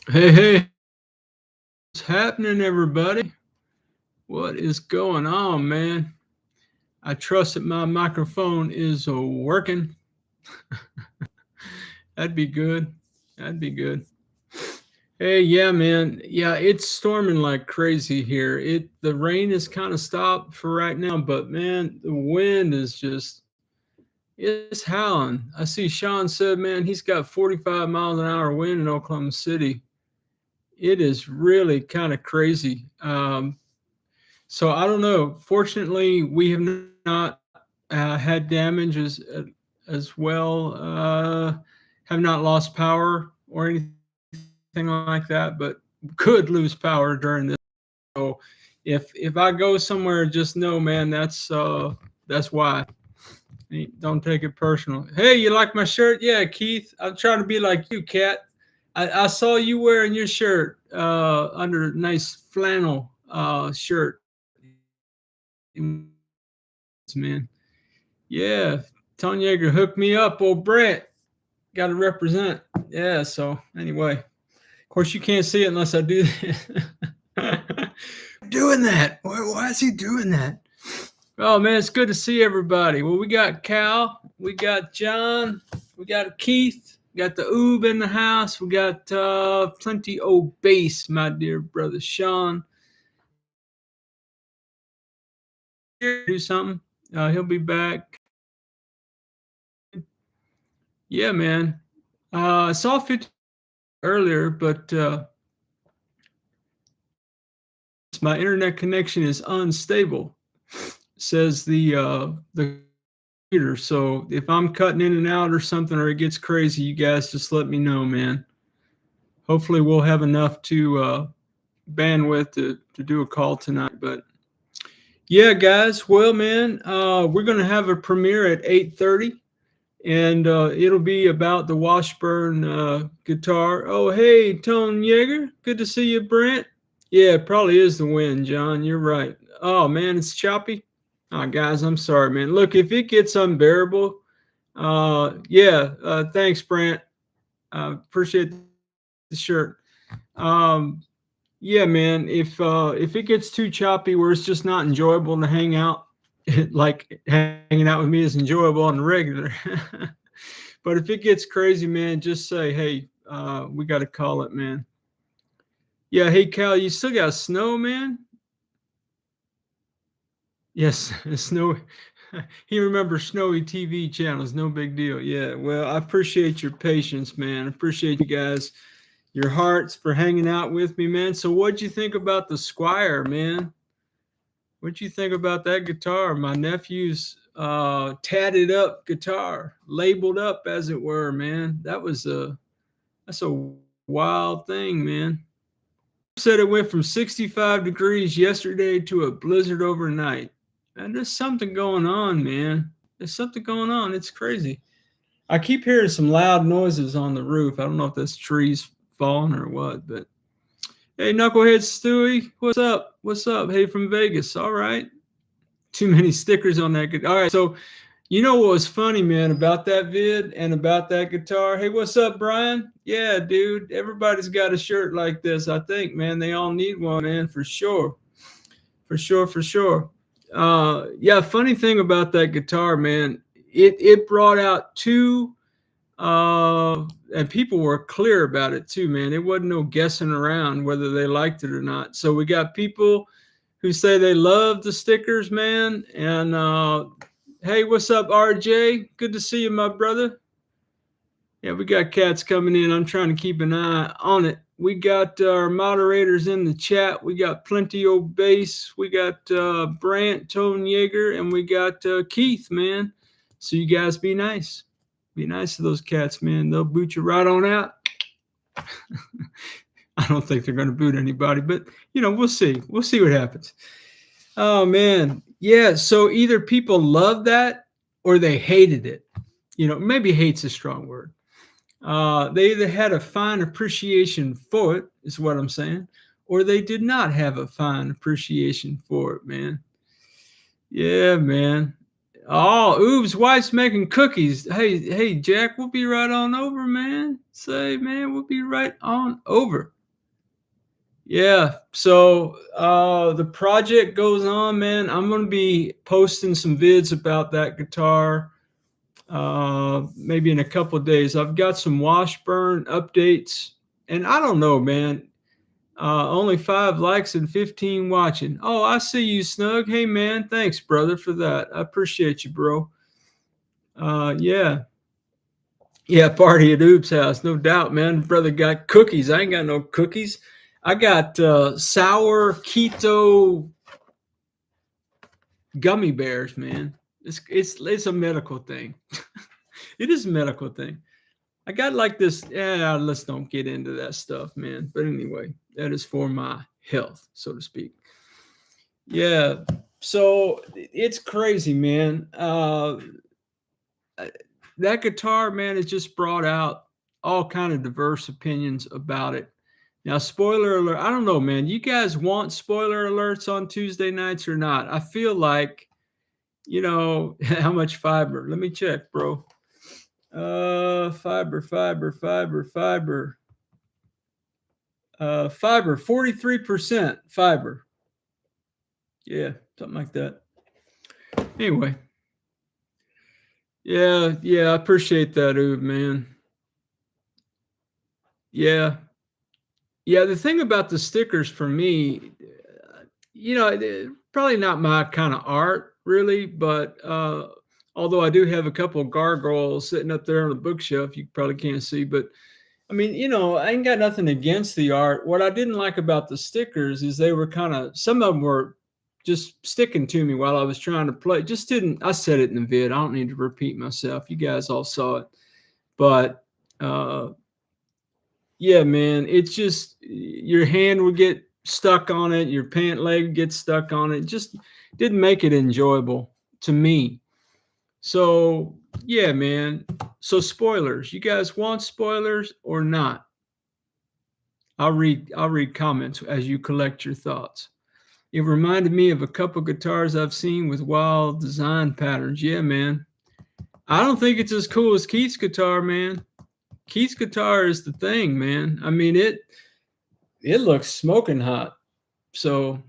Hey, hey, what's happening, everybody? What is going on, man? I trust that my microphone is working. That'd be good. That'd be good. Hey, yeah, man. Yeah, it's storming like crazy here. The rain is kind of stopped for right now, but man, the wind is just it's howling. I see Sean said, man, he's got 45 miles an hour wind in Oklahoma City. It is really kind of crazy. So I don't know. Fortunately, we have not had damage as well. Have not lost power or anything like that, but could lose power during this. So if I go somewhere, just know, man, that's why. Don't take it personal. Hey, you like my shirt? Yeah, Keith. I'm trying to be like you, Cat. I saw you wearing your shirt under a nice flannel shirt, man. Yeah, Tony Yeager hooked me up. Old Brett, got to represent. Yeah. So anyway, of course you can't see it unless I do that. Doing that? Why is he doing that? Oh man, it's good to see everybody. Well, we got Cal, we got John, we got Keith, we got the Oob in the house. We got plenty of bass, my dear brother Sean. Do something. He'll be back. Yeah, man. I saw 50 earlier, but my internet connection is unstable, says the computer. So if I'm cutting in and out or something, or it gets crazy, you guys just let me know, man. Hopefully we'll have enough to bandwidth to do a call tonight. But yeah, guys, well, man, we're gonna have a premiere at 8:30. And it'll be about the Washburn guitar. Oh, hey, Tone Yeager. Good to see you, Brent. Yeah, it probably is the wind, John. You're right. Oh, man, it's choppy. Oh, guys, I'm sorry, man. Look, if it gets unbearable, yeah, thanks, Brent. Appreciate the shirt. Um, yeah, man, if it gets too choppy where it's just not enjoyable to hang out, like hanging out with me is enjoyable on the regular. But if it gets crazy, man, just say, hey, we got to call it, man. Yeah, hey, Cal, you still got snow, man? Yes, snow. He remembers snowy TV channels. No big deal. Yeah, well, I appreciate your patience, man. I appreciate you guys, your hearts for hanging out with me, man. So, what'd you think about the Squire, man? What'd you think about that guitar? My nephew's tatted up guitar, labeled up, as it were, man. That's a wild thing, man. Said it went from 65 degrees yesterday to a blizzard overnight. And there's something going on, man. There's something going on. It's crazy. I keep hearing some loud noises on the roof. I don't know if that's trees falling or what, but hey, Knucklehead Stewie, what's up? What's up? Hey, from Vegas. All right. Too many stickers on that. All right. So, you know what was funny, man, about that vid and about that guitar? Hey, what's up, Brian? Yeah, dude. Everybody's got a shirt like this, I think, man. They all need one, man, for sure. For sure, for sure. Yeah, funny thing about that guitar, man, it brought out two and people were clear about it too, man. It wasn't no guessing around whether they liked it or not. So we got people who say they love the stickers, man. And hey, what's up, RJ? Good to see you, my brother. Yeah, we got cats coming in. I'm trying to keep an eye on it. We got our moderators in the chat. We got plenty of bass. We got Brant, Tone Yeager, and we got Keith, man. So you guys be nice. Be nice to those cats, man. They'll boot you right on out. I don't think they're going to boot anybody, but we'll see. We'll see what happens. Oh man, yeah. So either people love that or they hated it. Maybe hate's a strong word. They either had a fine appreciation for it, is what I'm saying, or they did not have a fine appreciation for it, man. Yeah, man. Oh, Oob's wife's making cookies. Hey, Jack, we'll be right on over, man. Say, man, we'll be right on over. Yeah. So the project goes on, man. I'm gonna be posting some vids about that guitar maybe in a couple of days. I've got some Washburn updates, and I don't know, man. Only 5 likes and 15 watching. Oh, I see you, Snug. Hey, man. Thanks, brother, for that. I appreciate you, bro. Yeah. Yeah, party at Oob's house. No doubt, man. Brother got cookies. I ain't got no cookies. I got sour keto gummy bears, man. It's a medical thing. It is a medical thing. I got like this. Yeah, let's don't get into that stuff, man. But anyway, that is for my health, so to speak. Yeah. So it's crazy, man. That guitar, man, has just brought out all kind of diverse opinions about it. Now, spoiler alert, I don't know, man. You guys want spoiler alerts on Tuesday nights or not? I feel like, how much fiber? Let me check, bro. Fiber, fiber, fiber, fiber. Fiber, 43% fiber. Yeah, something like that. Anyway. Yeah, I appreciate that, Oob, man. Yeah. Yeah, the thing about the stickers for me, probably not my kind of art, really, but although I do have a couple of gargoyles sitting up there on the bookshelf, you probably can't see, but I mean, I ain't got nothing against the art. What I didn't like about the stickers is they were some of them were just sticking to me while I was trying to play. Just didn't, I said it in the vid. I don't need to repeat myself. You guys all saw it. But yeah, man, it's just your hand would get stuck on it, your pant leg gets stuck on it. Just didn't make it enjoyable to me. So yeah, man. So spoilers. You guys want spoilers or not? I'll read comments as you collect your thoughts. It reminded me of a couple guitars I've seen with wild design patterns. Yeah, man. I don't think it's as cool as Keith's guitar, man. Keith's guitar is the thing, man. I mean, it looks smoking hot. So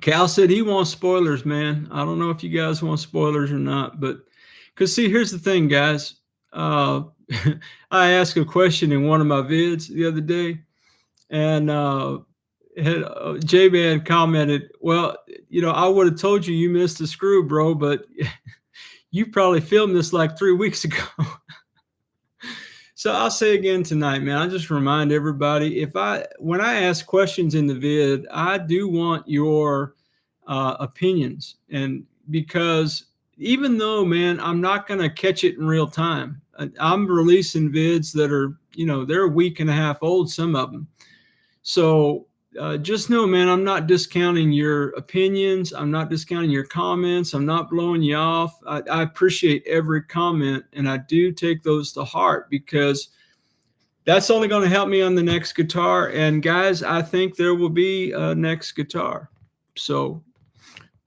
Cal said he wants spoilers, man. I don't know if you guys want spoilers or not, but because see, here's the thing, guys. I asked a question in one of my vids the other day, and J-Man commented, well, I would have told you missed a screw, bro, but you probably filmed this like 3 weeks ago. So I'll say again tonight, man, I just remind everybody, when I ask questions in the vid, I do want your opinions. And because even though, man, I'm not going to catch it in real time, I'm releasing vids that are, they're a week and a half old, some of them. So just know, man, I'm not discounting your opinions. I'm not discounting your comments. I'm not blowing you off. I appreciate every comment, and I do take those to heart because that's only going to help me on the next guitar. And guys, I think there will be a next guitar. So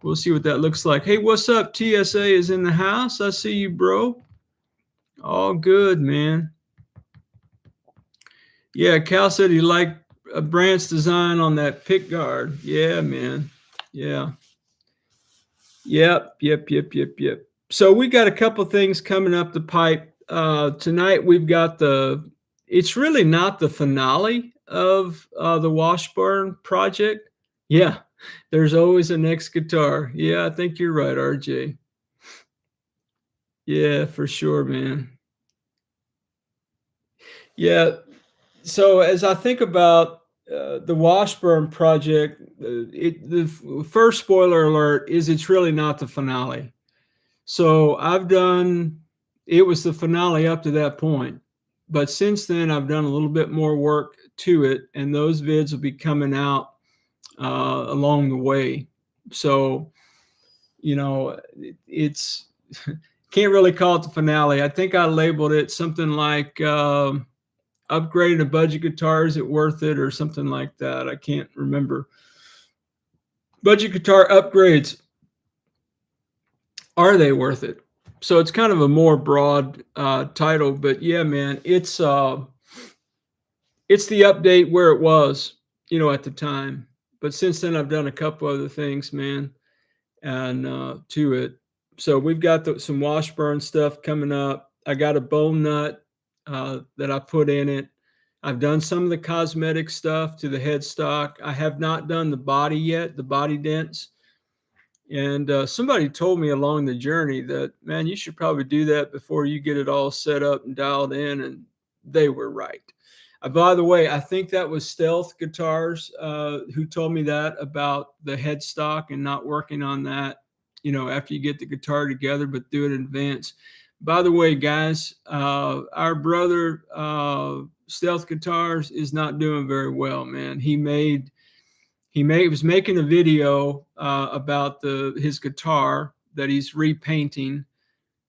we'll see what that looks like. Hey, what's up? TSA is in the house. I see you, bro. All good, man. Yeah, Cal said he liked a branch design on that pick guard. Yeah, man. Yeah. Yep. So we got a couple things coming up the pipe. Tonight we've got it's really not the finale of the Washburn project. Yeah, there's always a next guitar. Yeah, I think you're right, RJ. Yeah, for sure, man. Yeah. So as I think about the Washburn project, the first spoiler alert is it's really not the finale. So it was the finale up to that point. But since then, I've done a little bit more work to it, and those vids will be coming out along the way. So, it's can't really call it the finale. I think I labeled it something like upgraded a budget guitar, is it worth it, or something like that. I can't remember. Budget guitar upgrades, are they worth it? So it's kind of a more broad title, but yeah, man, it's the update where it was. you know, at the time. But since then, I've done a couple other things, man, and to it. So we've got some Washburn stuff coming up. I got a bone nut that I put in it. I've done some of the cosmetic stuff to the headstock. I have not done the body yet, the body dents. And somebody told me along the journey that, man, you should probably do that before you get it all set up and dialed in. And they were right. By the way, I think that was Stealth Guitars who told me that about the headstock and not working on that, you know, after you get the guitar together, but do it in advance. By the way, guys, our brother Stealth Guitars is not doing very well, man. He was making a video about his guitar that he's repainting,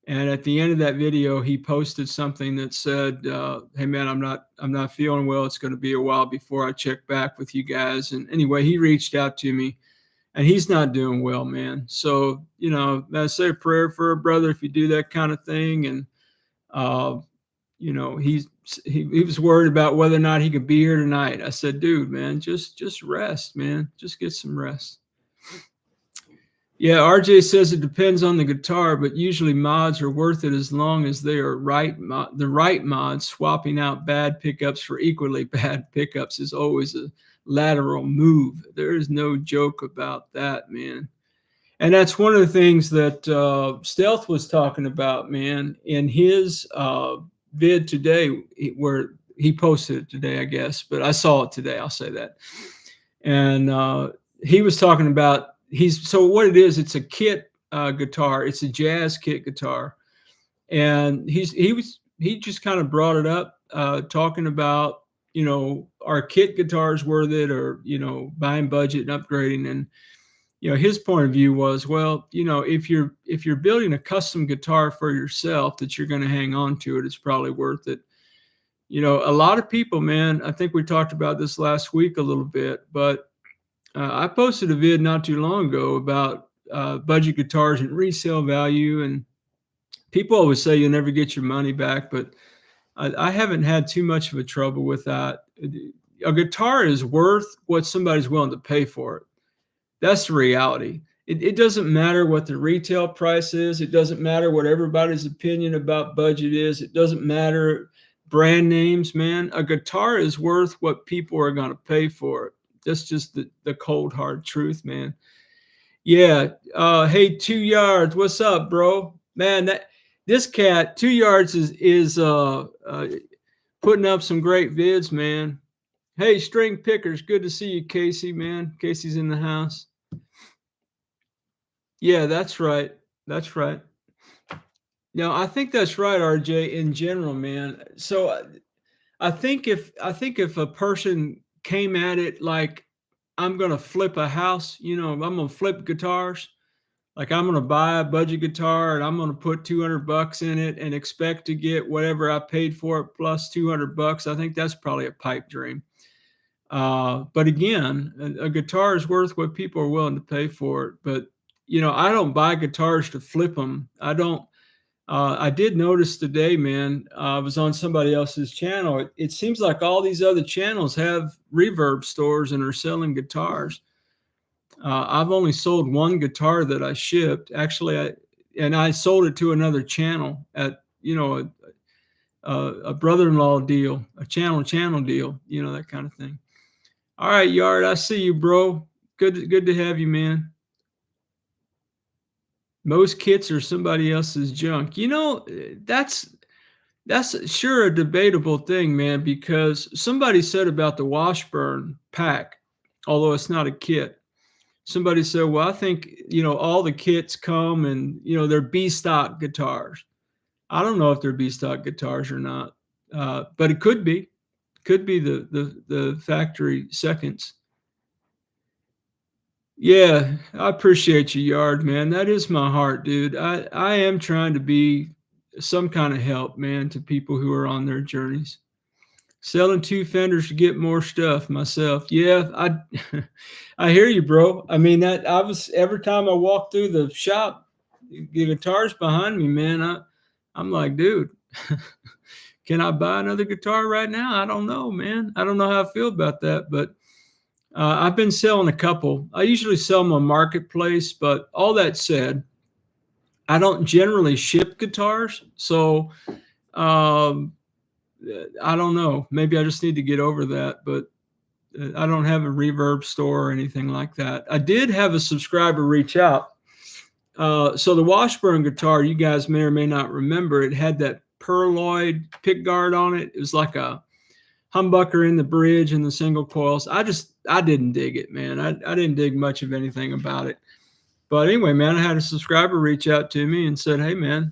and at the end of that video, he posted something that said, "Hey man, I'm not feeling well. It's going to be a while before I check back with you guys." And anyway, he reached out to me, and he's not doing well, man. So you know, I say a prayer for a brother if you do that kind of thing. And you know, he was worried about whether or not he could be here tonight. I said, dude, man, just rest, man. Just get some rest. Yeah, RJ says it depends on the guitar, but usually mods are worth it as long as they are the right mods. Swapping out bad pickups for equally bad pickups is always a lateral move. There is no joke about that, man. And that's one of the things that Stealth was talking about, man, in his vid today, where he posted it today, I guess, but I saw it today. I'll say that. And he was talking about so what it is. It's a kit guitar. It's a jazz kit guitar, and he just kind of brought it up, talking about, you know, are kit guitars worth it, or, you know, buying budget and upgrading. And you know, his point of view was, well, you know, if you're building a custom guitar for yourself that you're going to hang on to it, it's probably worth it. You know, a lot of people, man, I think we talked about this last week a little bit, but I posted a vid not too long ago about budget guitars and resale value. And people always say you'll never get your money back, but I haven't had too much of a trouble with that. A guitar is worth what somebody's willing to pay for it. That's the reality. It doesn't matter what the retail price is. It doesn't matter what everybody's opinion about budget is. It doesn't matter brand names, man. A guitar is worth what people are going to pay for it. That's just the cold, hard truth, man. Yeah. Hey, 2 Yards. What's up, bro? Man, this cat, 2 Yards, is putting up some great vids, man. Hey, String Pickers, good to see you, Casey, man. Casey's in the house. Yeah, that's right. That's right. No, I think that's right, RJ, in general, man. So I think if a person came at it like, I'm going to flip a house, you know, I'm going to flip guitars, like I'm going to buy a budget guitar and I'm going to put $200 in it and expect to get whatever I paid for it plus $200, I think that's probably a pipe dream. But again, a guitar is worth what people are willing to pay for it. But, you know, I don't buy guitars to flip them. I don't. I did notice today, man, I was on somebody else's channel. It seems like all these other channels have reverb stores and are selling guitars. I've only sold one guitar that I shipped. Actually, I sold it to another channel at, you know, a brother-in-law deal, a channel deal, you know, that kind of thing. All right, Yard, I see you, bro. Good to have you, man. Most kits are somebody else's junk. You know, that's sure a debatable thing, man, because somebody said about the Washburn pack, although it's not a kit. Somebody said, well, I think, you know, all the kits come and, you know, they're B-stock guitars. I don't know if they're B-stock guitars or not, but it could be. Could be the factory seconds. Yeah, I appreciate you, Yard, man. That is my heart, dude. I am trying to be some kind of help, man, to people who are on their journeys. Selling 2 Fenders to get more stuff myself. Yeah, I hear you, bro. I mean, every time I walk through the shop, the guitar's behind me, man. I'm like, dude, can I buy another guitar right now? I don't know, man. I don't know how I feel about that, but I've been selling a couple. I usually sell them on Marketplace, but all that said, I don't generally ship guitars. So um, I don't know. Maybe I just need to get over that, but I don't have a reverb store or anything like that. I did have a subscriber reach out. So the Washburn guitar, you guys may or may not remember, it had that pearloid pick guard on it. It was like a humbucker in the bridge and the single coils. I didn't dig it, man. I didn't dig much of anything about it. But anyway, man, I had a subscriber reach out to me and said, hey, man,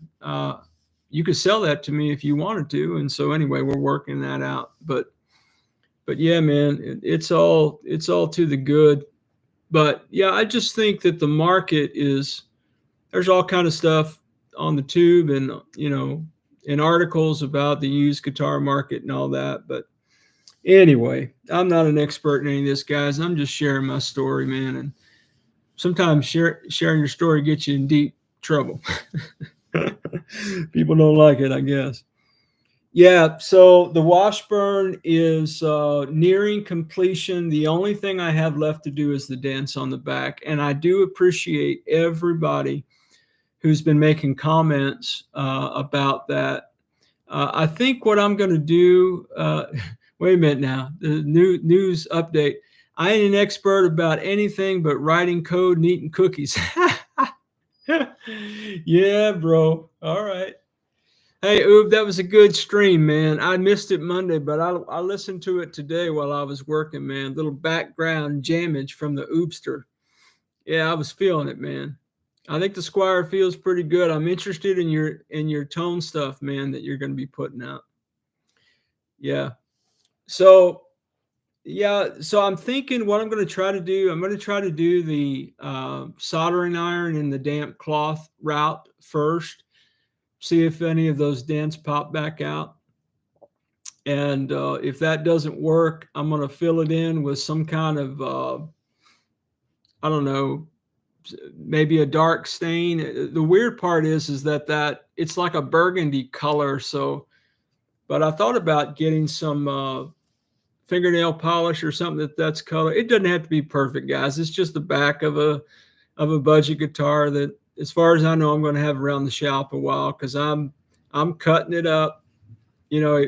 you could sell that to me if you wanted to. And so anyway, we're working that out. But yeah, man, it's all to the good. But yeah, I just think that the market is, there's all kind of stuff on the tube and, you know, in articles about the used guitar market and all that. But anyway, I'm not an expert in any of this, guys. I'm just sharing my story, man. And sometimes sharing your story gets you in deep trouble. People don't like it, I guess. Yeah, so the Washburn is nearing completion. The only thing I have left to do is the dents on the back. And I do appreciate everybody who's been making comments about that. I think what I'm going to do, wait a minute now, the news update. I ain't an expert about anything but writing code and eating cookies. Yeah, bro. All right. Hey, Oob, that was a good stream, man. I missed it Monday, but I listened to it today while I was working, man. Little background jammage from the Oobster. Yeah, I was feeling it, man. I think the Squire feels pretty good. I'm interested in your tone stuff, man, that you're going to be putting out. Yeah. So I'm thinking what I'm going to try to do. I'm going to try to do the soldering iron and the damp cloth route first. See if any of those dents pop back out. And if that doesn't work, I'm going to fill it in with some kind of, I don't know, maybe a dark stain. The weird part is that it's like a burgundy color. So, but I thought about getting some fingernail polish or something that's color. It doesn't have to be perfect, guys. It's just the back of a budget guitar that, as far as I know, I'm going to have around the shop a while because I'm cutting it up. You know,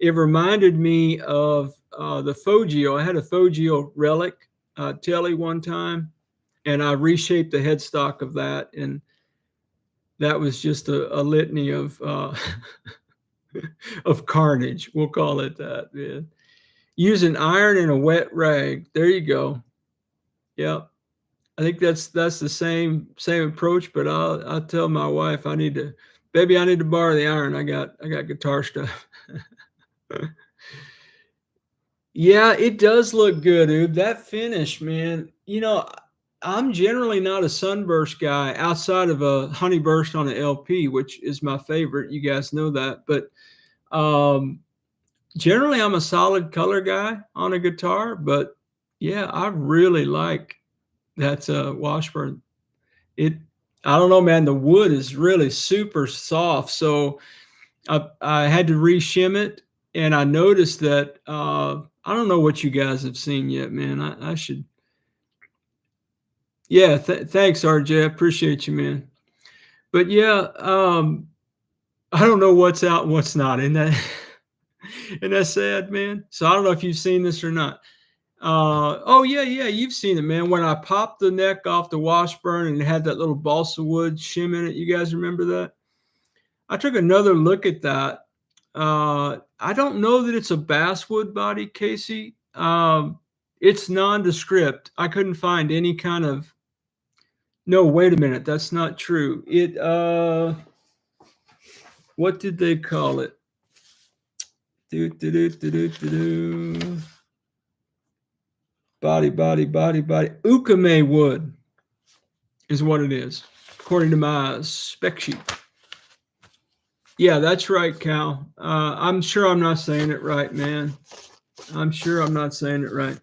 it reminded me of the Fogio. I had a Fogio Relic telly one time, and I reshaped the headstock of that, and that was just a litany of of carnage. We'll call it that, man. Using iron and a wet rag. There you go. Yep. I think that's the same approach, but I'll tell my wife I need to borrow the iron. I got guitar stuff. Yeah, it does look good, dude. That finish, man. You know, I'm generally not a sunburst guy outside of a honeyburst on an LP, which is my favorite. You guys know that, but generally I'm a solid color guy on a guitar. But yeah, I really like that Washburn. I don't know, man. The wood is really super soft, so I had to reshim it, and I noticed that I don't know what you guys have seen yet, man. I should. Yeah, thanks, RJ. I appreciate you, man. But yeah, I don't know what's out and what's not in that. And that's sad, man. So I don't know if you've seen this or not. Oh yeah, you've seen it, man. When I popped the neck off the Washburn and it had that little balsa wood shim in it, you guys remember that? I took another look at that. I don't know that it's a basswood body, Casey. It's nondescript. I couldn't find any kind of. No, wait a minute. That's not true. What did they call it? Body. Ukame wood is what it is, according to my spec sheet. Yeah, that's right, Cal. I'm sure I'm not saying it right, man. I'm sure I'm not saying it right.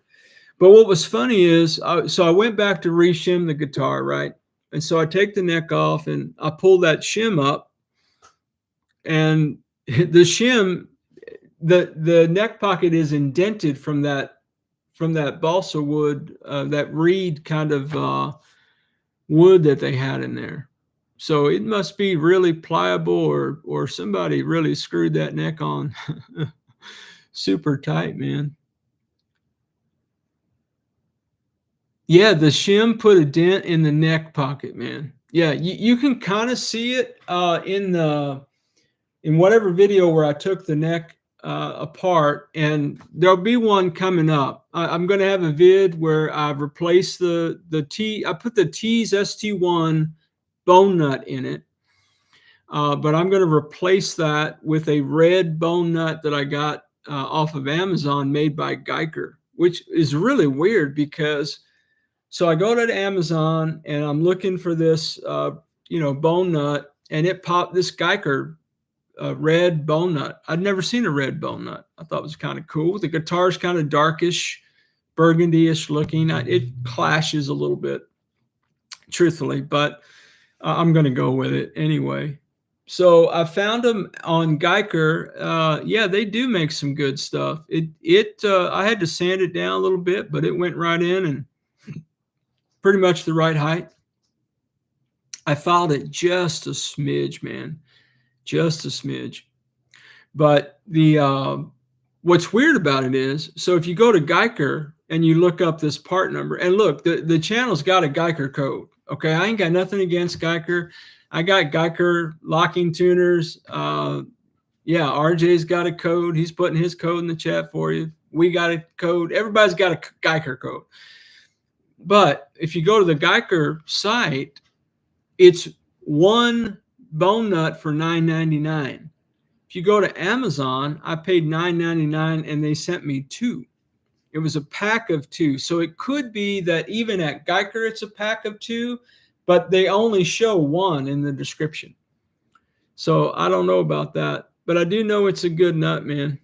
But what was funny is, so I went back to reshim the guitar, right? And so I take the neck off and I pull that shim up, and the shim, the neck pocket is indented from from that balsa wood, that reed kind of wood that they had in there. So it must be really pliable, or somebody really screwed that neck on super tight, man. Yeah, the shim put a dent in the neck pocket, man. Yeah, you can kind of see it in whatever video where I took the neck apart, and there'll be one coming up. I'm going to have a vid where I've replaced the I put the Tease ST1 bone nut in it, but I'm going to replace that with a red bone nut that I got off of Amazon, made by Guyker, which is really weird because. So I go to Amazon and I'm looking for this, bone nut, and it popped this Guyker red bone nut. I'd never seen a red bone nut. I thought it was kind of cool. The guitar's kind of darkish, burgundy-ish looking. It clashes a little bit, truthfully, but I'm going to go with it anyway. So I found them on Guyker. Yeah, they do make some good stuff. I had to sand it down a little bit, but it went right in and pretty much the right height. I filed it just a smidge, man, just a smidge. But what's weird about it is, so if you go to Guyker and you look up this part number, and look, the channel's got a Guyker code. Okay, I ain't got nothing against Guyker. I got Guyker locking tuners. Yeah, RJ's got a code. He's putting his code in the chat for you. We got a code. Everybody's got a Guyker code. But if you go to the Guyker site, it's one bone nut for $9.99. If you go to Amazon, I paid $9.99 and they sent me two. It was a pack of two. So it could be that even at Guyker, it's a pack of two, but they only show one in the description. So I don't know about that, but I do know it's a good nut, man.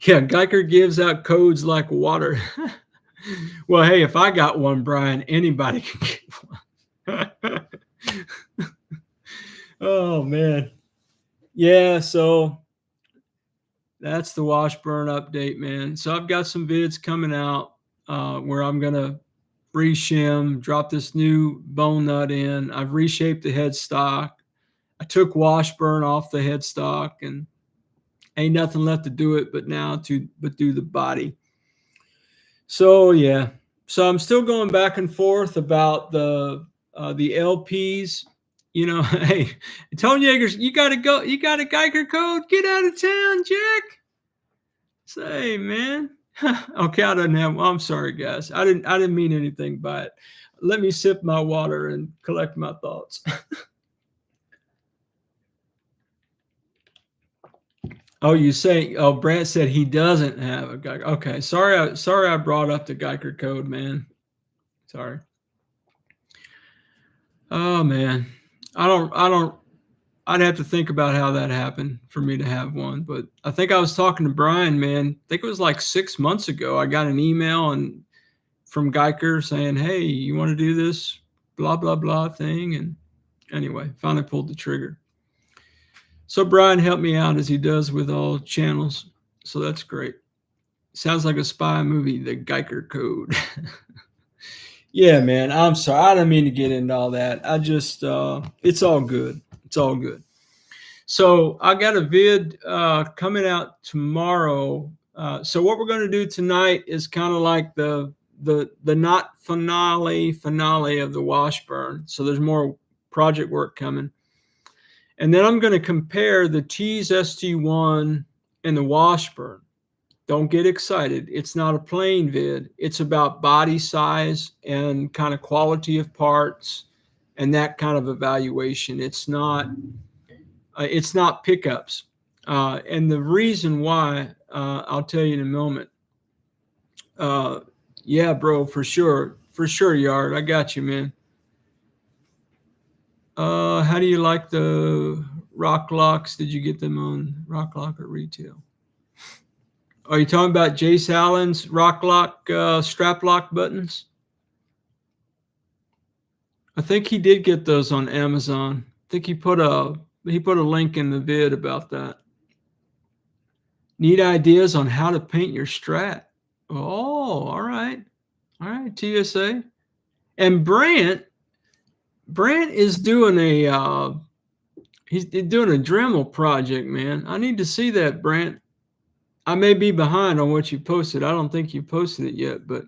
Yeah, Guyker gives out codes like water. Well, hey, if I got one, Brian, anybody can get one. Oh, man. Yeah, so that's the Washburn update, man. So I've got some vids coming out where I'm going to reshim, drop this new bone nut in. I've reshaped the headstock. I took Washburn off the headstock, and ain't nothing left to do it but do the body. So yeah, so I'm still going back and forth about the LPs. You know, hey, Tony Yeagers, you got to go. You got a Guyker code. Get out of town, Jack. Say, man. Okay, I don't have. I'm sorry, guys. I didn't mean anything by it. Let me sip my water and collect my thoughts. Oh, you say? Oh, Brant said he doesn't have a Guyker. Okay, sorry I brought up the Guyker code, man. Sorry. Oh man, I'd have to think about how that happened for me to have one. But I think I was talking to Brian, man. I think it was like 6 months ago. I got an email from Guyker saying, "Hey, you want to do this blah blah blah thing?" And anyway, finally pulled the trigger. So Brian helped me out as he does with all channels. So that's great. Sounds like a spy movie, the Guyker code. Yeah, man. I'm sorry. I don't mean to get into all that. I just, it's all good. It's all good. So I got a vid coming out tomorrow. So what we're going to do tonight is kind of like the not finale of the Washburn. So there's more project work coming. And then I'm going to compare the Tease ST1 and the Washburn. Don't get excited. It's not a playing vid. It's about body size and kind of quality of parts and that kind of evaluation. It's not pickups. And the reason why, I'll tell you in a moment. Yeah, bro, for sure. For sure, Yard. I got you, man. How do you like the Rock Locks? Did you get them on Rock Lock or retail? Are you talking about Jace Allen's Rock Lock strap lock buttons? I think he did get those on Amazon. I think he put a link in the vid about that. Need ideas on how to paint your Strat? Oh, all right. All right, TSA. And Brant is doing a he's doing a Dremel project, man. I need to see that, Brant. I may be behind on what you posted. I don't think you posted it yet, but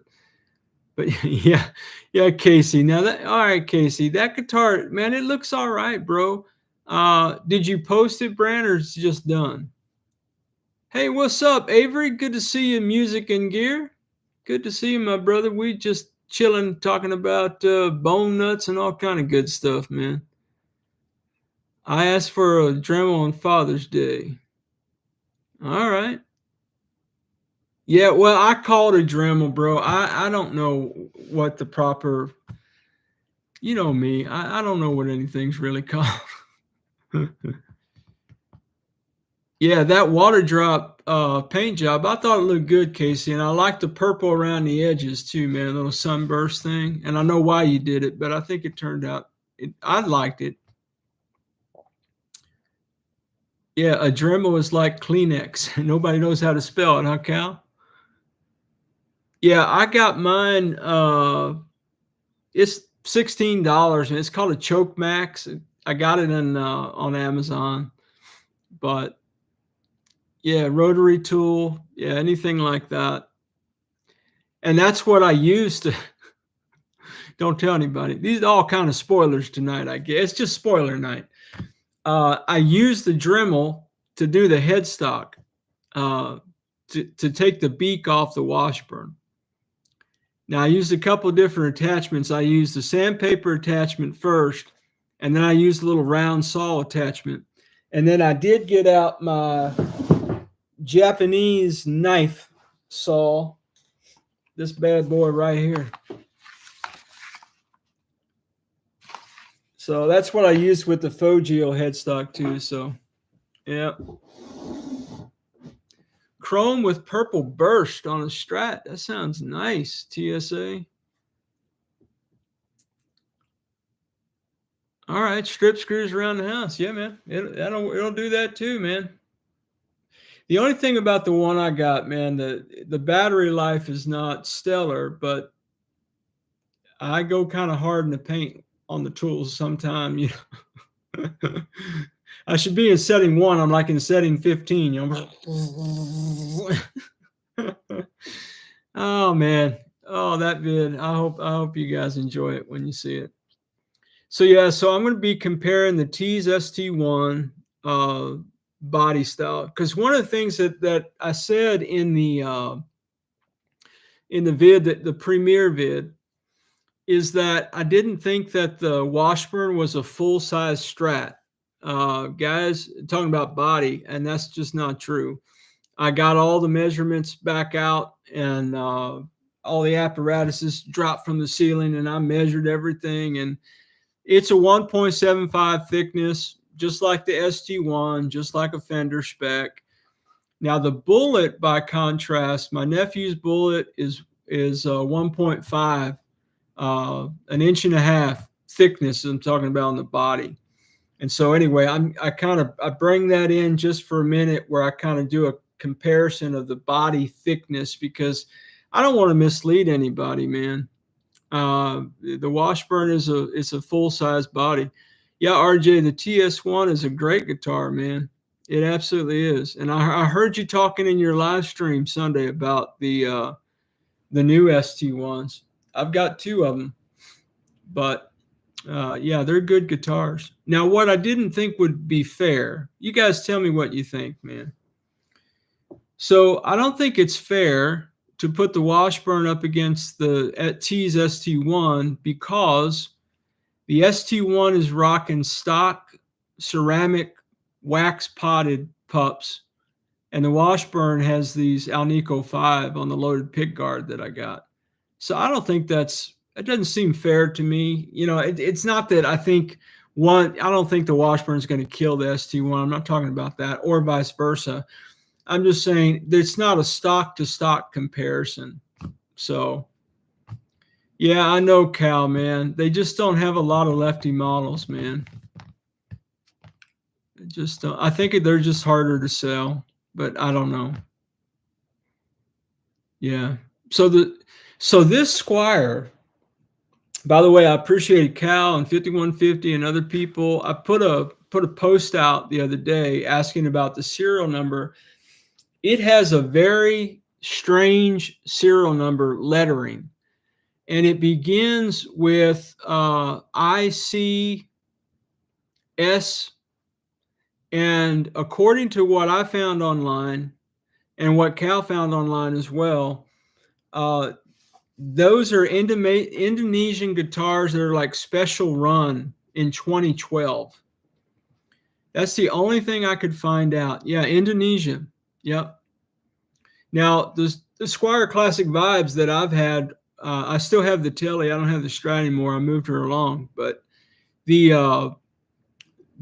yeah, yeah, Casey. Now that all right, Casey, that guitar, man, it looks all right, bro. Did you post it, Brant, or it's just done? Hey, what's up, Avery? Good to see you in Music and Gear. Good to see you, my brother. We just chilling, talking about bone nuts and all kind of good stuff, man. I asked for a Dremel on Father's Day. All right. Yeah, well, I call it a Dremel, bro. I don't know what the proper, you know me. I don't know what anything's really called. Yeah, that water drop paint job, I thought it looked good, Casey, and I like the purple around the edges too, man. A little sunburst thing, and I know why you did it, but I think it turned out. I liked it. Yeah, a Dremel is like Kleenex. Nobody knows how to spell it, huh, Cal? Yeah, I got mine. It's $16, and it's called a Choke Max. I got it on Amazon, but yeah, rotary tool, yeah, anything like that. And that's what I used to. Don't tell anybody. These are all kind of spoilers tonight, I guess. It's just spoiler night. I used the Dremel to do the headstock, to take the beak off the Washburn. Now, I used a couple of different attachments. I used the sandpaper attachment first, and then I used a little round saw attachment. And then I did get out my Japanese knife saw, this bad boy right here. So that's what I used with the Fogio headstock too. So, yeah. Chrome with purple burst on a Strat. That sounds nice, TSA. All right, strip screws around the house. Yeah, man. It'll do that too, man. The only thing about the one I got, man, the battery life is not stellar, but I go kind of hard in the paint on the tools sometime, you know. I should be in setting 1. I'm like in setting 15, you know. Oh man. Oh, that vid. I hope you guys enjoy it when you see it. So yeah, so I'm going to be comparing the Tease ST1 body style, because one of the things that I said in the vid, that the premiere vid, is that I didn't think that the Washburn was a full-size Strat. Guys, talking about body, and that's just not true. I got all the measurements back out, and all the apparatuses dropped from the ceiling, and I measured everything, and it's a 1.75 thickness, just like the ST1, just like a Fender spec. Now the bullet, by contrast, my nephew's bullet is 1.5, an inch and a half thickness. I'm talking about on the body. And so anyway, I bring that in just for a minute, where I kind of do a comparison of the body thickness, because I don't want to mislead anybody, man. The Washburn is a full size body. Yeah, RJ, the TS1 is a great guitar, man. It absolutely is. And I heard you talking in your live stream Sunday about the new ST1s. I've got 2 of them, but yeah, they're good guitars. Now, what I didn't think would be fair, you guys tell me what you think, man. So I don't think it's fair to put the Washburn up against the Tease ST1, because the ST1 is rocking stock ceramic wax potted pups, and the Washburn has these Alnico 5 on the loaded pick guard that I got. So I don't think it doesn't seem fair to me. You know, it's not that I think I don't think the Washburn is going to kill the ST1. I'm not talking about that, or vice versa. I'm just saying it's not a stock to stock comparison. So yeah, I know, Cal, man. They just don't have a lot of lefty models, man. Just don't. I think they're just harder to sell, but I don't know. Yeah. So this Squire, by the way, I appreciate Cal and 5150 and other people. I put a post out the other day asking about the serial number. It has a very strange serial number lettering, and it begins with ICS. And according to what I found online and what Cal found online as well, those are Indonesian guitars that are like special run in 2012. That's the only thing I could find out. Yeah, Indonesia. Yep. Now, the Squire Classic Vibes that I've had, I still have the Telly. I don't have the Strat anymore. I moved her along. But the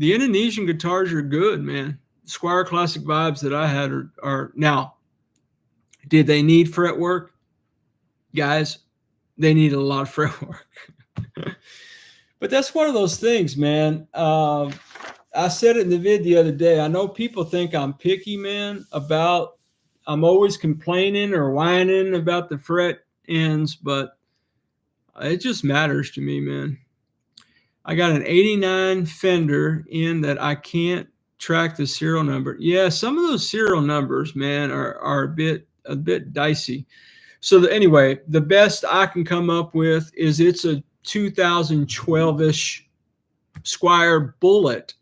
Indonesian guitars are good, man. Squire Classic Vibes that I had are now. Did they need fret work? Guys, they need a lot of fret work. But that's one of those things, man. I said it in the vid the other day. I know people think I'm picky, man, about I'm always complaining or whining about the fret ends, but it just matters to me, man. I got an 89 Fender in that I can't track the serial number. Yeah, some of those serial numbers, man, are a bit dicey. So anyway, the best I can come up with is it's a 2012-ish Squire Bullet.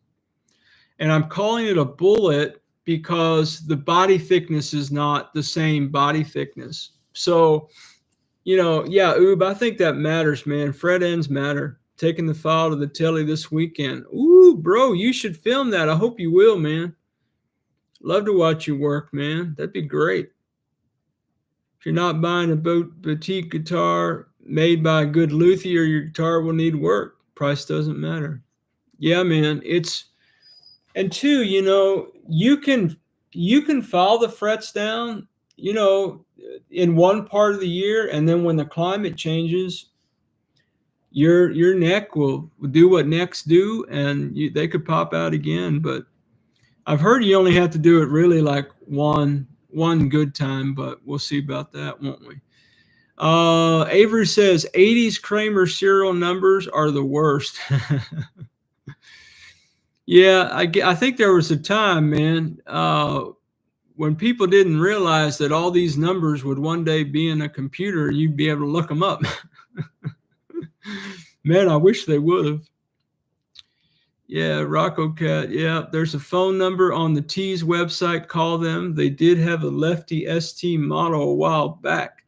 And I'm calling it a Bullet because the body thickness is not the same body thickness. So, yeah, Oob, I think that matters, man. Fret ends matter. Taking the file to the telly this weekend. Ooh, bro, you should film that. I hope you will, man. Love to watch you work, man. That'd be great. If you're not buying a boutique guitar made by a good luthier, your guitar will need work. Price doesn't matter. Yeah, man. And two, you can file the frets down, in one part of the year, and then when the climate changes, your neck will do what necks do, and they could pop out again. But I've heard you only have to do it really like one good time, but we'll see about that, won't we? Avery says 80s Kramer serial numbers are the worst. Yeah, I think there was a time, man, when people didn't realize that all these numbers would one day be in a computer and you'd be able to look them up. Man, I wish they would have. Yeah, Rocco Cat. Yeah, there's a phone number on the Tease website. Call them. They did have a lefty ST model a while back.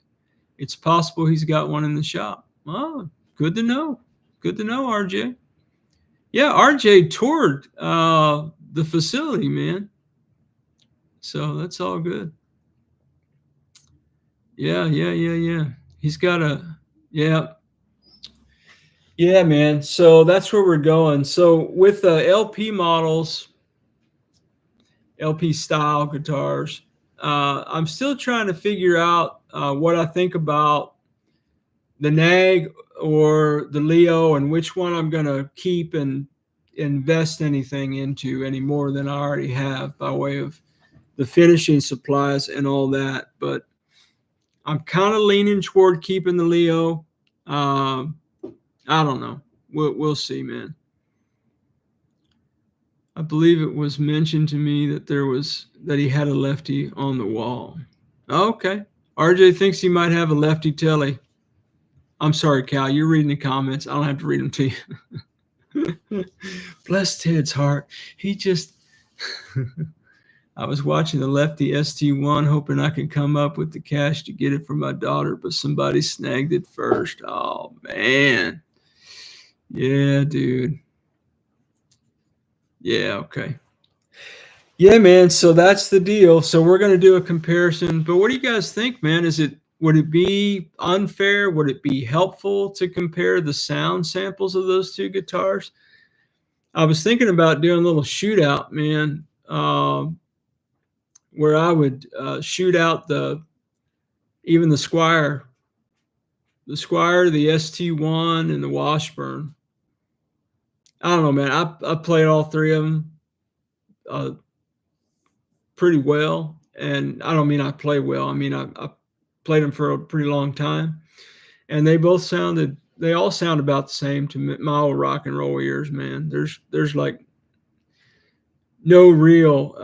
It's possible he's got one in the shop. Oh, good to know. Good to know, RJ. Yeah, RJ toured the facility, man. So that's all good. Yeah. He's got yeah, man. So that's where we're going. So with LP models, LP style guitars, I'm still trying to figure out what I think about the N.A.G or the Leo and which one I'm going to keep and invest anything into any more than I already have by way of the finishing supplies and all that. But I'm kind of leaning toward keeping the Leo. I don't know. We'll see, man. I believe it was mentioned to me that he had a lefty on the wall. Okay. RJ thinks he might have a lefty telly. I'm sorry, Cal. You're reading the comments. I don't have to read them to you. Bless Ted's heart. He just... I was watching the lefty ST1, hoping I could come up with the cash to get it for my daughter, but somebody snagged it first. Oh, man. Yeah, dude. Yeah, okay. Yeah, man. So that's the deal. So we're going to do a comparison. But what do you guys think, man? Would it be unfair? Would it be helpful to compare the sound samples of those two guitars? I was thinking about doing a little shootout, man, where I would shoot out even the Squire, the ST1, and the Washburn. I don't know, man. I played all three of them pretty well, and I don't mean I play well. I mean I played them for a pretty long time, and they all sound about the same to my old rock and roll ears, man. There's like no real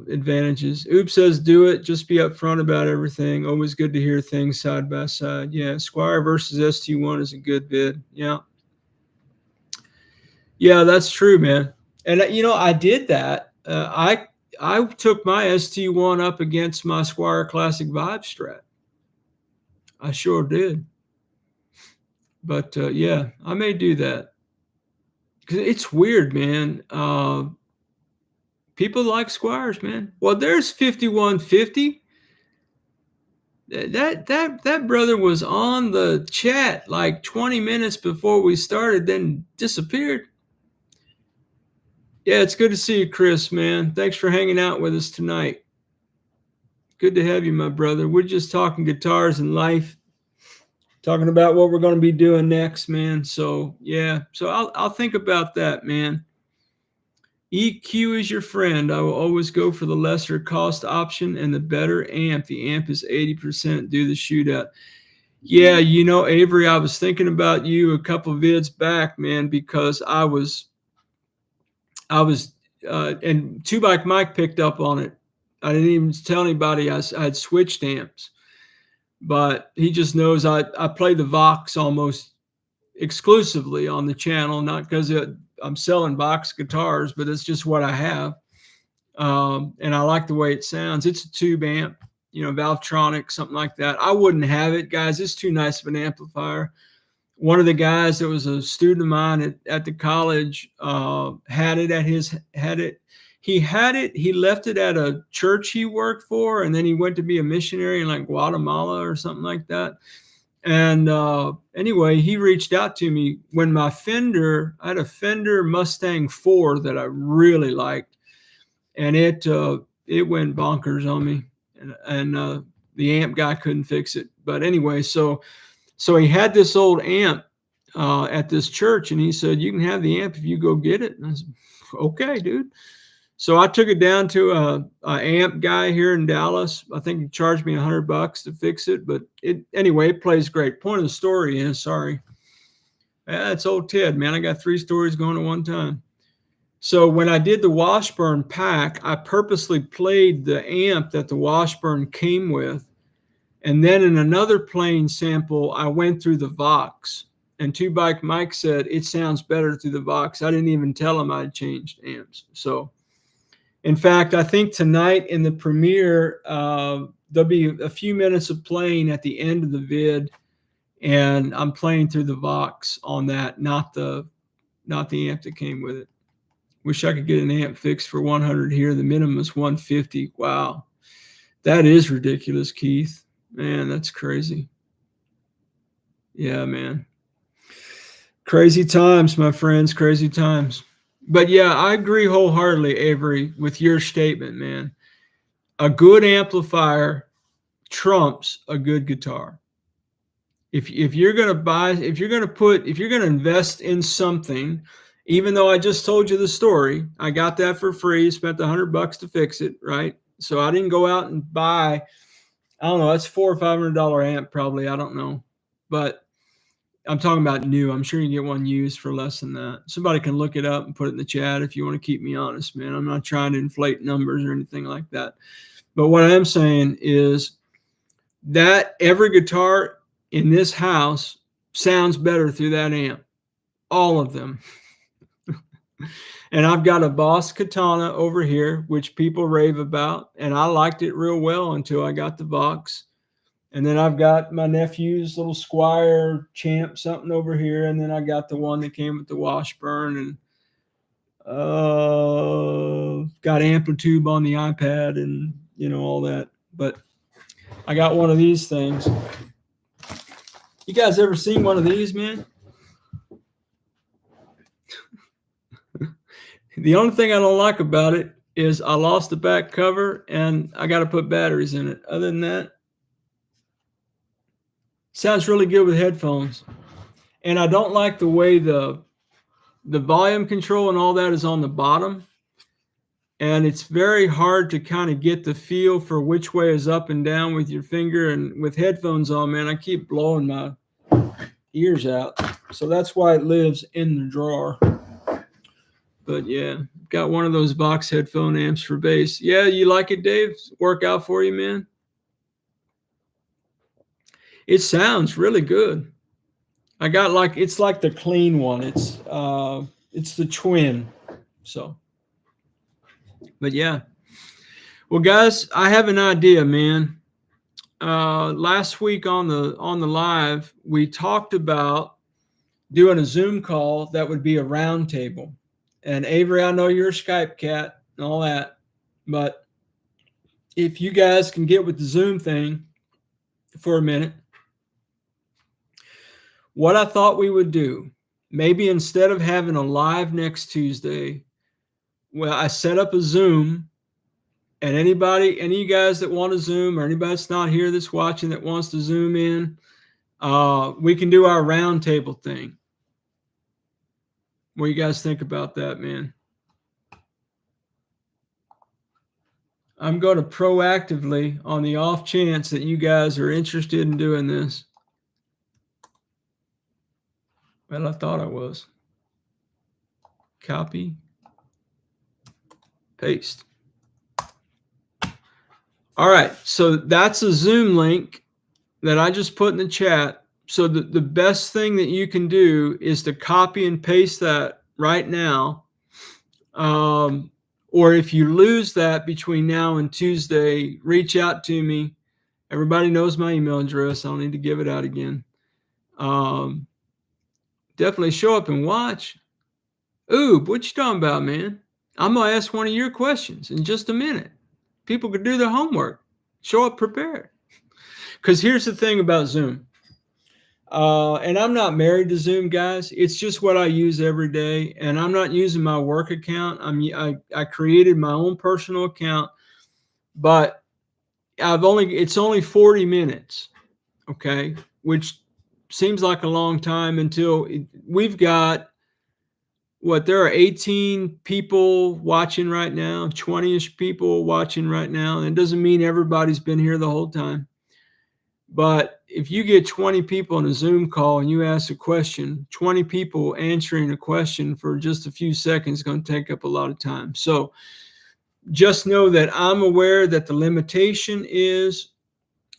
advantages. Oops says do it. Just be upfront about everything. Always good to hear things side by side. Yeah, Squire versus ST1 is a good vid. Yeah. Yeah, that's true, man. And I did that. I took my ST1 up against my Squire Classic Vibe Strat. I sure did. But yeah, I may do that. Because it's weird, man. People like Squires, man. Well, there's 5150. That brother was on the chat like 20 minutes before we started, then disappeared. Yeah, it's good to see you, Chris, man. Thanks for hanging out with us tonight. Good to have you, my brother. We're just talking guitars and life, talking about what we're going to be doing next, man. So yeah, so I'll think about that, man. EQ is your friend. I will always go for the lesser cost option and the better amp. The amp is 80%. Do the shootout. Yeah, Avery, I was thinking about you a couple vids back, man, because I was, and Two Bike Mike picked up on it. I didn't even tell anybody I had switched amps, but he just knows I play the Vox almost exclusively on the channel, not because I'm selling Vox guitars, but it's just what I have. And I like the way it sounds. It's a tube amp, Valvetronic, something like that. I wouldn't have it, guys. It's too nice of an amplifier. One of the guys that was a student of mine at the college had it. He left it at a church he worked for, and then he went to be a missionary in like Guatemala or something like that. And anyway, he reached out to me when I had a Fender Mustang 4 that I really liked, and it went bonkers on me, and the amp guy couldn't fix it. But anyway, so he had this old amp at this church, and he said, "You can have the amp if you go get it." And I said, "Okay, dude." So I took it down to a amp guy here in Dallas. I think he charged me $100 to fix it, but anyway, it plays great. Point of the story is, sorry, that's old Ted, man. I got 3 stories going at one time. So when I did the Washburn pack, I purposely played the amp that the Washburn came with, and then in another playing sample, I went through the Vox. And Two Bike Mike said it sounds better through the Vox. I didn't even tell him I'd changed amps. So. In fact, I think tonight in the premiere, there'll be a few minutes of playing at the end of the vid, and I'm playing through the Vox on that, not the amp that came with it. Wish I could get an amp fixed for 100 here. The minimum is 150. Wow, that is ridiculous, Keith. Man, that's crazy. Yeah, man. Crazy times, my friends. Crazy times. But yeah, I agree wholeheartedly, Avery, with your statement, man. A good amplifier trumps a good guitar. If you're going to invest in something, even though I just told you the story, I got that for free, spent $100 to fix it, right? So I didn't go out and buy, I don't know, that's $400 or $500 amp probably, I don't know. But I'm talking about new. I'm sure you can get one used for less than that. Somebody can look it up and put it in the chat if you want to keep me honest, man. I'm not trying to inflate numbers or anything like that. But what I am saying is that every guitar in this house sounds better through that amp. All of them. And I've got a Boss Katana over here, which people rave about. And I liked it real well until I got the Vox. And then I've got my nephew's little Squire Champ something over here. And then I got the one that came with the Washburn, and got Amplitude on the iPad and, all that. But I got one of these things. You guys ever seen one of these, man? The only thing I don't like about it is I lost the back cover and I got to put batteries in it. Other than that, sounds really good with headphones. And I don't like the way the volume control and all that is on the bottom. and it's very hard to kind of get the feel for which way is up and down with your finger. And with headphones on, man, I keep blowing my ears out. So that's why it lives in the drawer. But yeah, got one of those Vox headphone amps for bass. Yeah, you like it, Dave? Work out for you, man? It sounds really good. I got like, it's like the clean one. It's the twin. So, but yeah. Well, guys, I have an idea, man. Last week on the live, we talked about doing a Zoom call that would be a round table. And Avery, I know you're a Skype cat and all that, but if you guys can get with the Zoom thing for a minute, what I thought we would do, maybe instead of having a live next Tuesday, well, I set up a Zoom, and any of you guys that want to Zoom, or anybody that's not here that's watching that wants to Zoom in, we can do our round table thing. What do you guys think about that, man? I'm going to proactively, on the off chance that you guys are interested in doing this. Well, I thought I was. Copy. Paste. All right. So that's a Zoom link that I just put in the chat. So the best thing that you can do is to copy and paste that right now. Or if you lose that between now and Tuesday, reach out to me. Everybody knows my email address. I don't need to give it out again. Definitely show up and watch. Ooh, what you talking about, man? I'm going to ask one of your questions in just a minute. People could do their homework. Show up prepared. Because here's the thing about Zoom. And I'm not married to Zoom, guys. It's just what I use every day. And I'm not using my work account. I created my own personal account. But it's only 40 minutes. Okay. Which seems like a long time until we've got, there are 18 people watching right now, 20-ish people watching right now. And it doesn't mean everybody's been here the whole time. But if you get 20 people on a Zoom call and you ask a question, 20 people answering a question for just a few seconds is going to take up a lot of time. So just know that I'm aware that the limitation is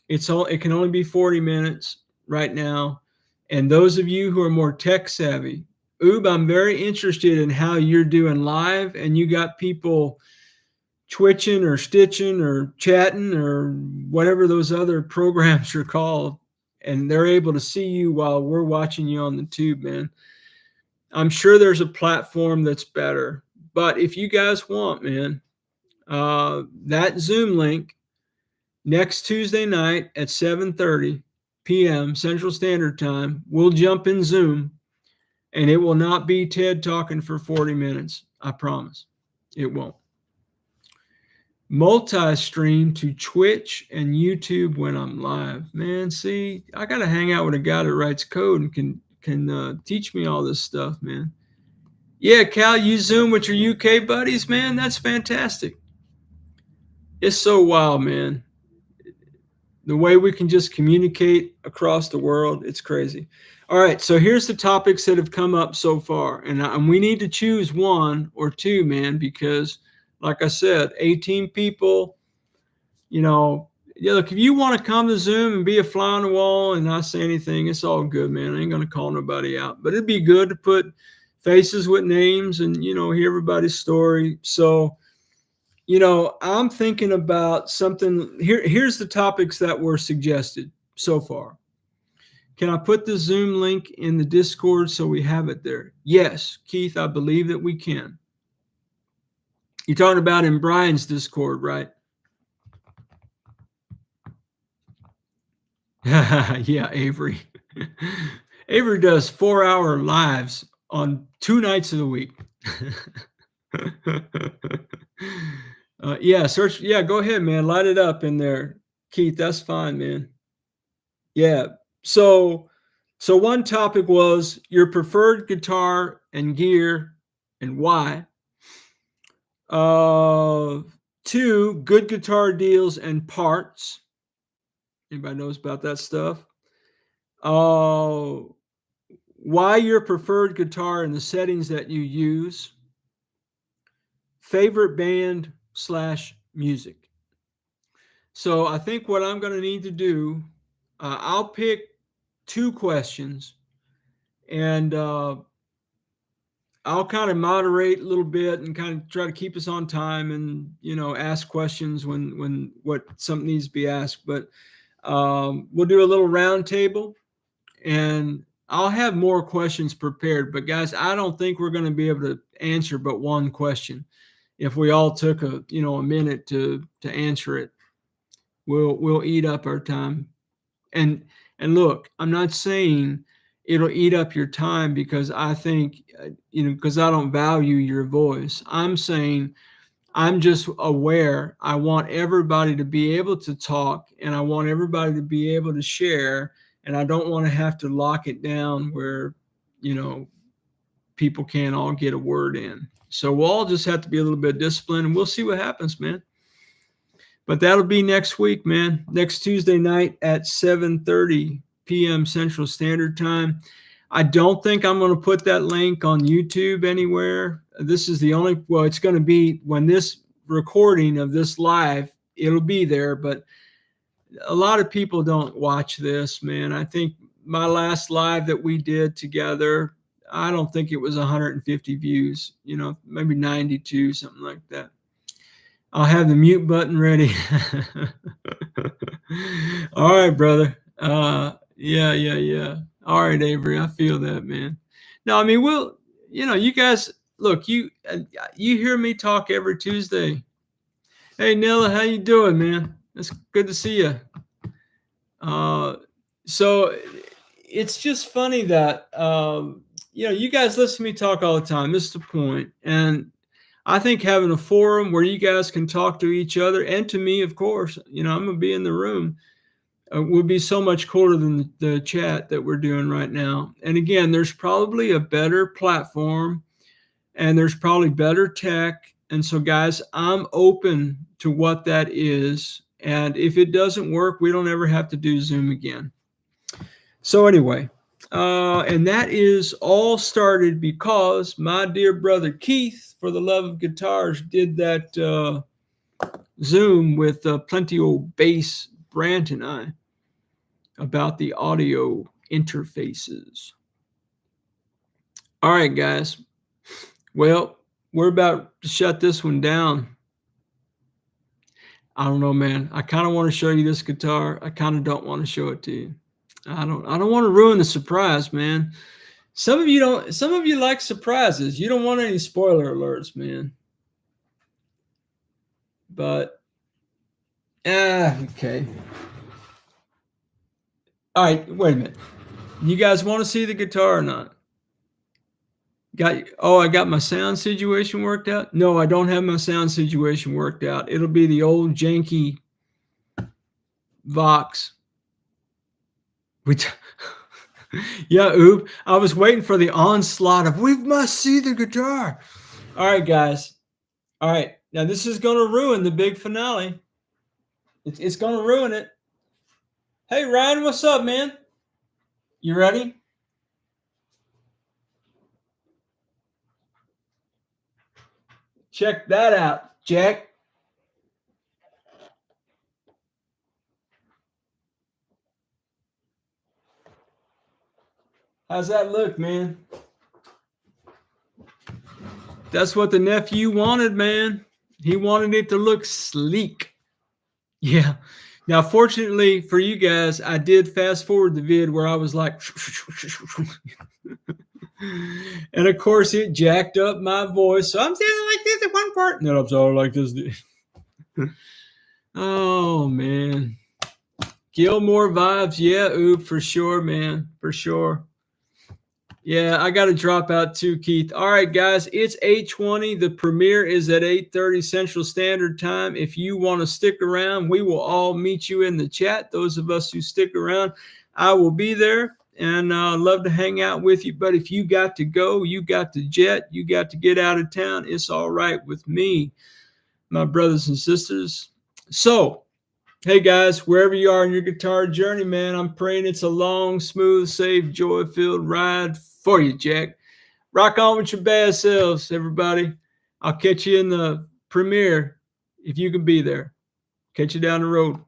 it can only be 40 minutes right now. And those of you who are more tech savvy, I'm very interested in how you're doing live, and you got people twitching or stitching or chatting or whatever those other programs are called, and they're able to see you while we're watching you on the tube, man. I'm sure there's a platform that's better, but if you guys want, man, that Zoom link next Tuesday night at 7:30 p.m. Central Standard Time, we'll jump in Zoom, and it will not be Ted talking for 40 minutes. I promise. It won't. Multi-stream to Twitch and YouTube when I'm live. Man, see, I got to hang out with a guy that writes code and can teach me all this stuff, man. Yeah, Cal, you Zoom with your UK buddies, man. That's fantastic. It's so wild, man. The way we can just communicate across the world, it's crazy. All right, so here's the topics that have come up so far. And we need to choose one or two, man, because like I said, 18 people, look, if you want to come to Zoom and be a fly on the wall and not say anything, it's all good, man. I ain't going to call nobody out. But it'd be good to put faces with names and, hear everybody's story. So, I'm thinking about something. Here's the topics that were suggested so far. Can I put the Zoom link in the Discord so we have it there? Yes, Keith, I believe that we can. You're talking about in Brian's Discord, right? Yeah, Avery. Avery does 4-hour lives on 2 nights of the week. Yeah, search. Yeah, go ahead, man. Light it up in there, Keith. That's fine, man. Yeah. So one topic was your preferred guitar and gear and why. Two, good guitar deals and parts. Anybody knows about that stuff? Why your preferred guitar and the settings that you use. Favorite band / music. So I think what I'm going to need to do, I'll pick 2 questions, and I'll kind of moderate a little bit and kind of try to keep us on time, and ask questions when what something needs to be asked. But we'll do a little round table, and I'll have more questions prepared. But guys, I don't think we're going to be able to answer but one question. If we all took a minute to answer it, we'll eat up our time. And look, I'm not saying it'll eat up your time because I think because I don't value your voice. I'm saying I'm just aware. I want everybody to be able to talk, and I want everybody to be able to share, and I don't want to have to lock it down where people can't all get a word in. So we'll all just have to be a little bit disciplined, and we'll see what happens, man. But that'll be next week, man. Next Tuesday night at 7:30 p.m. Central Standard Time. I don't think I'm going to put that link on YouTube anywhere. This is the only, well, it's going to be when this recording of this live, it'll be there. But a lot of people don't watch this, man. I think my last live that we did together, I don't think it was 150 views, maybe 92, something like that. I'll have the mute button ready. All right, brother. Yeah. All right, Avery. I feel that, man. No, I mean, we'll, you guys, look, you hear me talk every Tuesday. Hey, Nilla, how you doing, man? It's good to see you. So it's just funny that, you guys listen to me talk all the time. This is the point. And I think having a forum where you guys can talk to each other and to me, of course, I'm going to be in the room, would be so much cooler than the chat that we're doing right now. And again, there's probably a better platform, and there's probably better tech. And so, guys, I'm open to what that is. And if it doesn't work, we don't ever have to do Zoom again. So anyway, and that is all started because my dear brother Keith, for the love of guitars, did that Zoom with Plenty Old Bass Brant and I about the audio interfaces. All right, guys. Well, we're about to shut this one down. I don't know, man. I kind of want to show you this guitar. I kind of don't want to show it to you. I don't want to ruin the surprise, man. Some of you like surprises. You don't want any spoiler alerts, man. But okay. All right, wait a minute. You guys want to see the guitar or not? I got my sound situation worked out? No, I don't have my sound situation worked out. It'll be the old janky Vox. Yeah, oop. I was waiting for the onslaught of we must see the guitar. All right, guys. All right. Now this is going to ruin the big finale. It's going to ruin it. Hey, Ryan, what's up, man? You ready? Check that out, Jack. How's that look, man? That's what the nephew wanted, man. He wanted it to look sleek. Yeah. Now, fortunately for you guys, I did fast forward the vid where I was like, and of course it jacked up my voice. So I'm sounding like this at one part. No, I'm sorry, like this. Oh, man. Gilmore vibes. Yeah, oop, for sure, man. For sure. Yeah, I got to drop out too, Keith. All right, guys, it's 8:20. The premiere is at 8:30 Central Standard Time. If you want to stick around, we will all meet you in the chat. Those of us who stick around, I will be there. and love to hang out with you. But if you got to go, you got to jet, you got to get out of town, it's all right with me, my brothers and sisters. So, hey guys, wherever you are in your guitar journey, man, I'm praying it's a long, smooth, safe, joy-filled ride for you, Jack. Rock on with your bad selves, everybody. I'll catch you in the premiere if you can be there. Catch you down the road.